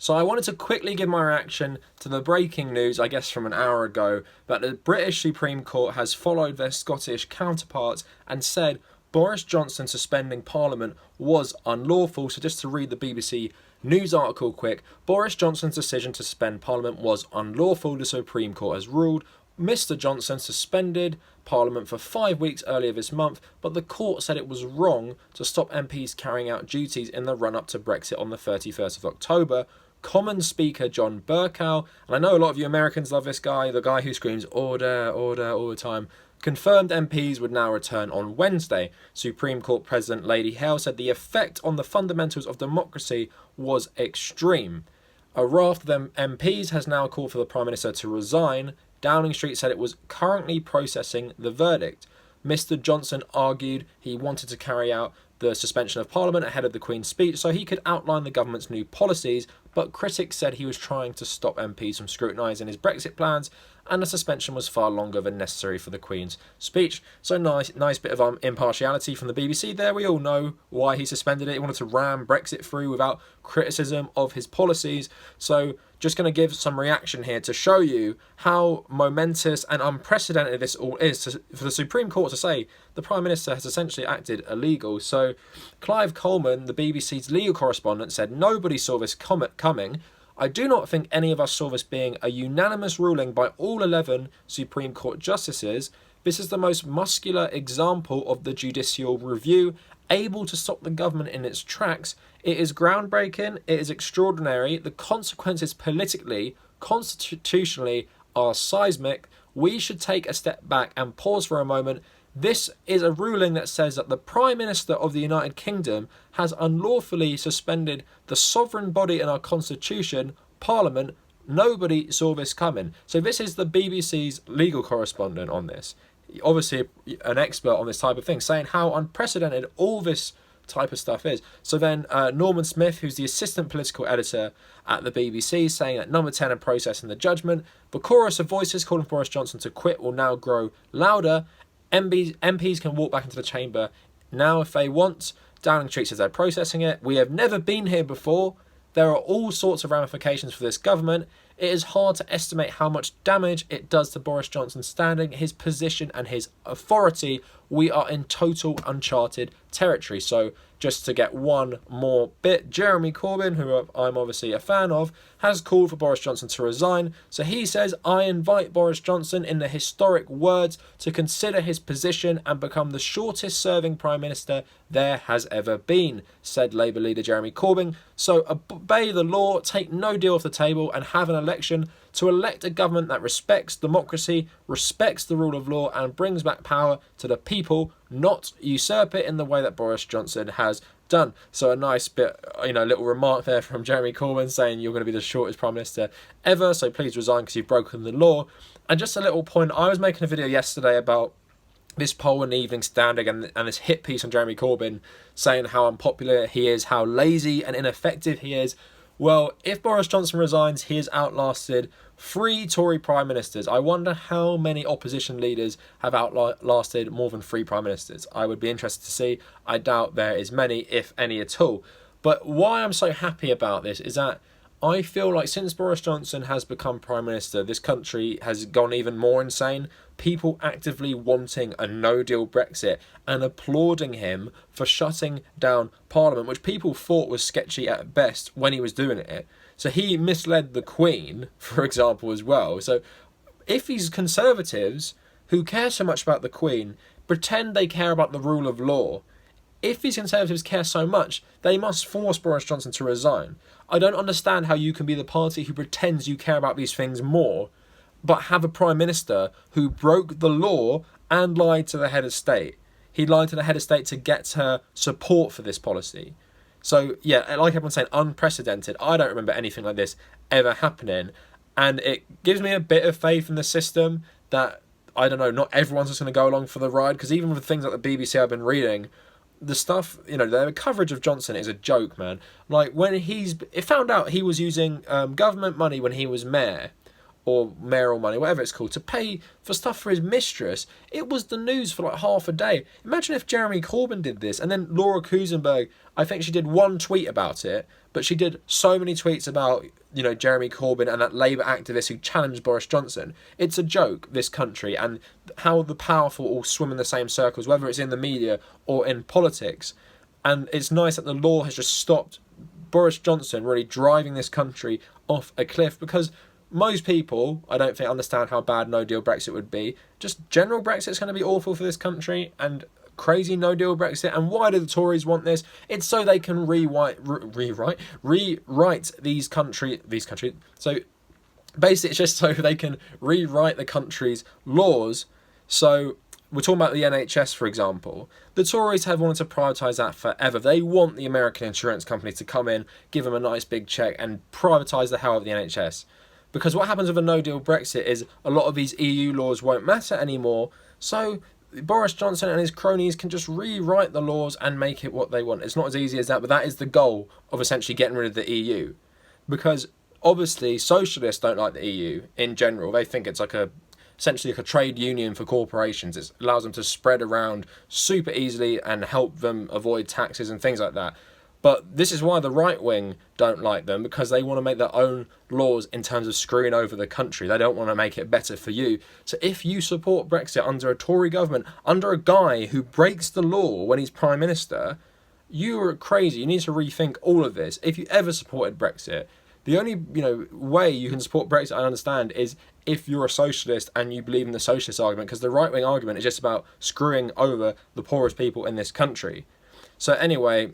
So I wanted to quickly give my reaction to the breaking news, I guess from an hour ago, that the British Supreme Court has followed their Scottish counterparts and said Boris Johnson suspending Parliament was unlawful. So just to read the BBC news article quick, Boris Johnson's decision to suspend Parliament was unlawful, the Supreme Court has ruled. Mr Johnson suspended Parliament for 5 weeks earlier this month, but the court said it was wrong to stop MPs carrying out duties in the run-up to Brexit on the 31st of October. Commons Speaker John Bercow, and I know a lot of you Americans love this guy, the guy who screams order, order all the time, confirmed MPs would now return on Wednesday. Supreme Court President Lady Hale said the effect on the fundamentals of democracy was extreme. A raft of MPs has now called for the Prime Minister to resign. Downing Street said it was currently processing the verdict. Mr Johnson argued he wanted to carry out the suspension of Parliament ahead of the Queen's speech so he could outline the government's new policies, but critics said he was trying to stop MPs from scrutinising his Brexit plans, and the suspension was far longer than necessary for the Queen's speech. So nice bit of impartiality from the BBC there. We all know why he suspended it. He wanted to ram Brexit through without criticism of his policies. So just going to give some reaction here to show you how momentous and unprecedented this all is for the Supreme Court to say the Prime Minister has essentially acted illegal. So Clive Coleman, the BBC's legal correspondent, said nobody saw this coming. I do not think any of us saw this being a unanimous ruling by all 11 Supreme Court justices. This is the most muscular example of the judicial review, able to stop the government in its tracks. It is groundbreaking, it is extraordinary. The consequences politically, constitutionally, are seismic. We should take a step back and pause for a moment. This is a ruling that says that the Prime Minister of the United Kingdom has unlawfully suspended the sovereign body in our constitution, Parliament. Nobody saw this coming. So this is the BBC's legal correspondent on this. Obviously an expert on this type of thing, saying how unprecedented all this type of stuff is. So then Norman Smith, who's the assistant political editor at the BBC, saying that number 10 are processing the judgment. The chorus of voices calling for Boris Johnson to quit will now grow louder. MPs can walk back into the chamber now if they want. Downing Street says they're processing it. We have never been here before. There are all sorts of ramifications for this government. It is hard to estimate how much damage it does to Boris Johnson's standing, his position and his authority. We are in total uncharted territory. So just to get one more bit, Jeremy Corbyn, who I'm obviously a fan of, has called for Boris Johnson to resign. So he says, I invite Boris Johnson, in the historic words, to consider his position and become the shortest serving Prime Minister there has ever been, said Labour leader Jeremy Corbyn. So obey the law, take no deal off the table and have an election to elect a government that respects democracy, respects the rule of law and brings back power to the people, not usurp it in the way that Boris Johnson has done. So a nice bit, little remark there from Jeremy Corbyn saying you're going to be the shortest Prime Minister ever, so please resign because you've broken the law. And just a little point, I was making a video yesterday about this poll in the Evening Standard and this hit piece on Jeremy Corbyn saying how unpopular he is, how lazy and ineffective he is. Well, if Boris Johnson resigns, he has outlasted 3 Tory Prime Ministers. I wonder how many opposition leaders have outlasted more than 3 Prime Ministers. I would be interested to see. I doubt there is many, if any at all. But why I'm so happy about this is that I feel like since Boris Johnson has become Prime Minister, this country has gone even more insane. People actively wanting a no-deal Brexit and applauding him for shutting down Parliament, which people thought was sketchy at best when he was doing it. So he misled the Queen, for example, as well. So if these Conservatives, who care so much about the Queen, pretend they care about the rule of law, if these Conservatives care so much, they must force Boris Johnson to resign. I don't understand how you can be the party who pretends you care about these things more, but have a Prime Minister who broke the law and lied to the head of state. He lied to the head of state to get her support for this policy. So, yeah, like everyone's saying, unprecedented. I don't remember anything like this ever happening. And it gives me a bit of faith in the system that, I don't know, not everyone's just going to go along for the ride. Because even with things like the BBC I've been reading, the stuff, the coverage of Johnson is a joke, man. Like, when it found out he was using government money when he was mayor, or mayoral money, whatever it's called, to pay for stuff for his mistress, it was the news for like half a day. Imagine if Jeremy Corbyn did this, and then Laura Kusenberg, I think she did one tweet about it, but she did so many tweets about, you know, Jeremy Corbyn and that Labour activist who challenged Boris Johnson. It's a joke, this country, and how the powerful all swim in the same circles, whether it's in the media or in politics. And it's nice that the law has just stopped Boris Johnson really driving this country off a cliff, because most people, I don't think, understand how bad no-deal Brexit would be. Just general Brexit's going to be awful for this country, and crazy no-deal Brexit. And why do the Tories want this? It's so they can rewrite these country. So basically, it's just so they can rewrite the country's laws. So we're talking about the NHS, for example. The Tories have wanted to privatise that forever. They want the American insurance companies to come in, give them a nice big cheque, and privatise the hell of the NHS. Because what happens with a no-deal Brexit is a lot of these EU laws won't matter anymore, so Boris Johnson and his cronies can just rewrite the laws and make it what they want. It's not as easy as that, but that is the goal of essentially getting rid of the EU. Because obviously socialists don't like the EU in general. They think it's essentially like a trade union for corporations. It allows them to spread around super easily and help them avoid taxes and things like that. But this is why the right wing don't like them, because they want to make their own laws in terms of screwing over the country. They don't want to make it better for you. So if you support Brexit under a Tory government, under a guy who breaks the law when he's Prime Minister, you are crazy. You need to rethink all of this. If you ever supported Brexit, the only way you can support Brexit, I understand, is if you're a socialist and you believe in the socialist argument, because the right-wing argument is just about screwing over the poorest people in this country. So anyway,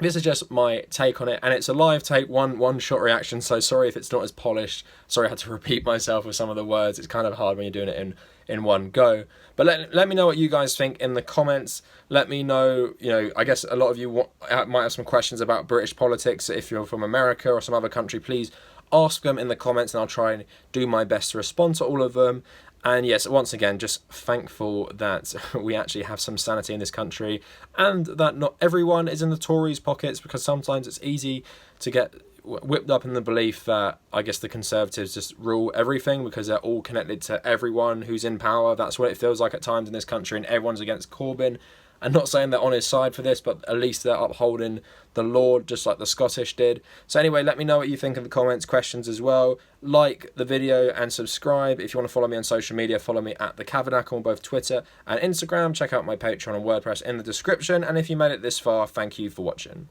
this is just my take on it, and it's a live take, one shot reaction, so sorry if it's not as polished. Sorry I had to repeat myself with some of the words. It's kind of hard when you're doing it in one go. But let me know what you guys think in the comments. Let me know, I guess a lot of you might have some questions about British politics. If you're from America or some other country, please ask them in the comments, and I'll try and do my best to respond to all of them. And yes, once again, just thankful that we actually have some sanity in this country, and that not everyone is in the Tories' pockets, because sometimes it's easy to get whipped up in the belief that, I guess, the Conservatives just rule everything because they're all connected to everyone who's in power. That's what it feels like at times in this country, and everyone's against Corbyn. I'm not saying they're on his side for this, but at least they're upholding the law, just like the Scottish did. So anyway, let me know what you think in the comments, questions as well. Like the video and subscribe. If you want to follow me on social media, follow me at The Cavernacle on both Twitter and Instagram. Check out my Patreon and WordPress in the description. And if you made it this far, thank you for watching.